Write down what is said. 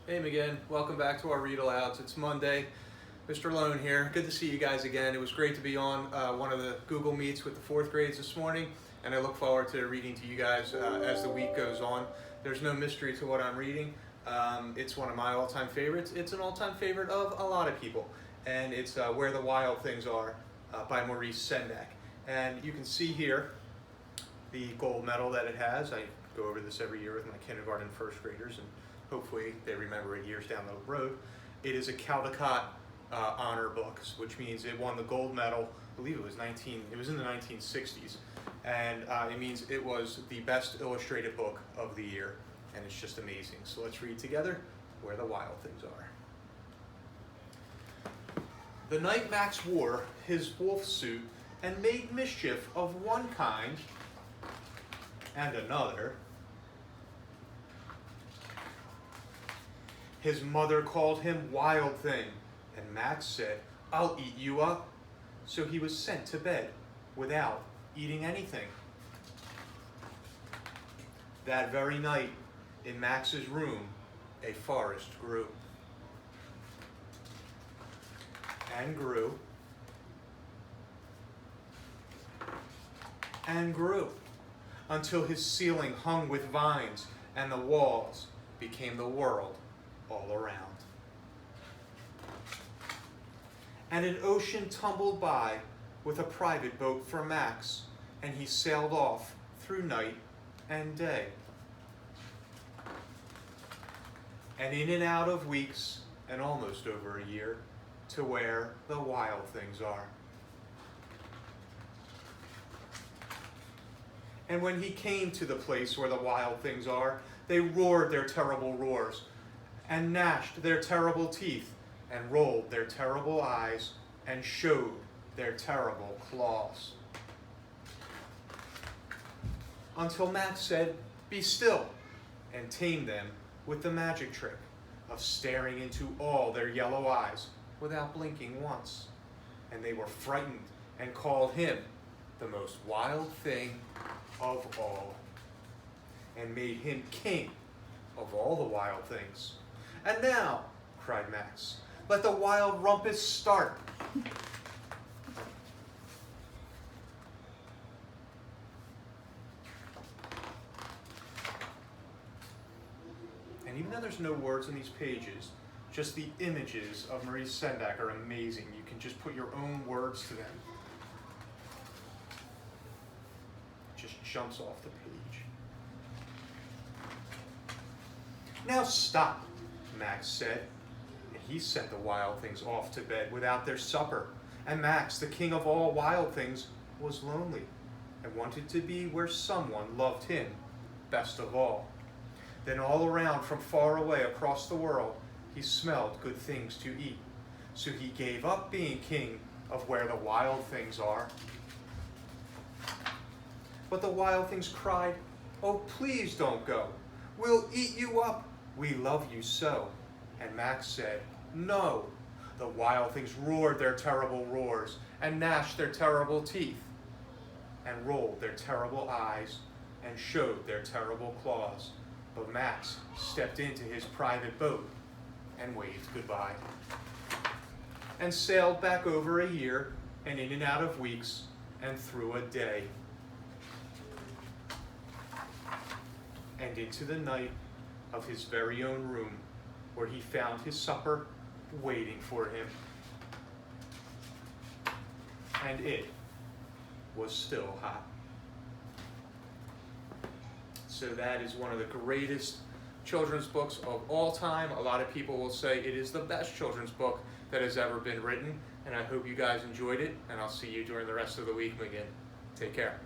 Hey again, welcome back to our read alouds. It's Monday. Mr. Lohn here. Good to see you guys again. It was great to be on one of the Google Meets with the fourth grades this morning, and I look forward to reading to you guys as the week goes on. There's no mystery to what I'm reading. It's one of my all-time favorites. It's an all-time favorite of a lot of people, and it's Where the Wild Things Are by Maurice Sendak. And you can see here the gold medal that it has. I go over this every year with my kindergarten first graders, and hopefully they remember it years down the road. It is a Caldecott honor book, which means it won the gold medal. I believe it was in the 1960s, and it means it was the best illustrated book of the year, and it's just amazing. So let's read together Where the Wild Things Are. The night Max wore his wolf suit and made mischief of one kind and another, his mother called him Wild Thing, and Max said, "I'll eat you up." So he was sent to bed without eating anything. That very night, in Max's room, a forest grew. And grew. And grew, until his ceiling hung with vines, and the walls became the world all around. And an ocean tumbled by with a private boat for Max, and he sailed off through night and day. And in and out of weeks, and almost over a year, to where the wild things are. And when he came to the place where the wild things are, they roared their terrible roars, and gnashed their terrible teeth, and rolled their terrible eyes, and showed their terrible claws. Until Max said, "Be still," and tamed them with the magic trick of staring into all their yellow eyes without blinking once. And they were frightened and called him the most wild thing of all, and made him king of all the wild things. "And now," cried Max, "let the wild rumpus start." And even though there's no words in these pages, just the images of Maurice Sendak are amazing. You can just put your own words to them. It just jumps off the page. "Now stop," Max said, and he sent the wild things off to bed without their supper. And Max, the king of all wild things, was lonely and wanted to be where someone loved him best of all. Then all around, from far away across the world, he smelled good things to eat. So he gave up being king of where the wild things are. But the wild things cried, "Oh, please don't go. We'll eat you up. We love you so." And Max said, "No." The wild things roared their terrible roars, and gnashed their terrible teeth, and rolled their terrible eyes, and showed their terrible claws. But Max stepped into his private boat and waved goodbye, and sailed back over a year, and in and out of weeks, and through a day, and into the night of his very own room, where he found his supper waiting for him. And it was still hot. So that is one of the greatest children's books of all time. A lot of people will say it is the best children's book that has ever been written, and I hope you guys enjoyed it, and I'll see you during the rest of the week again. Take care.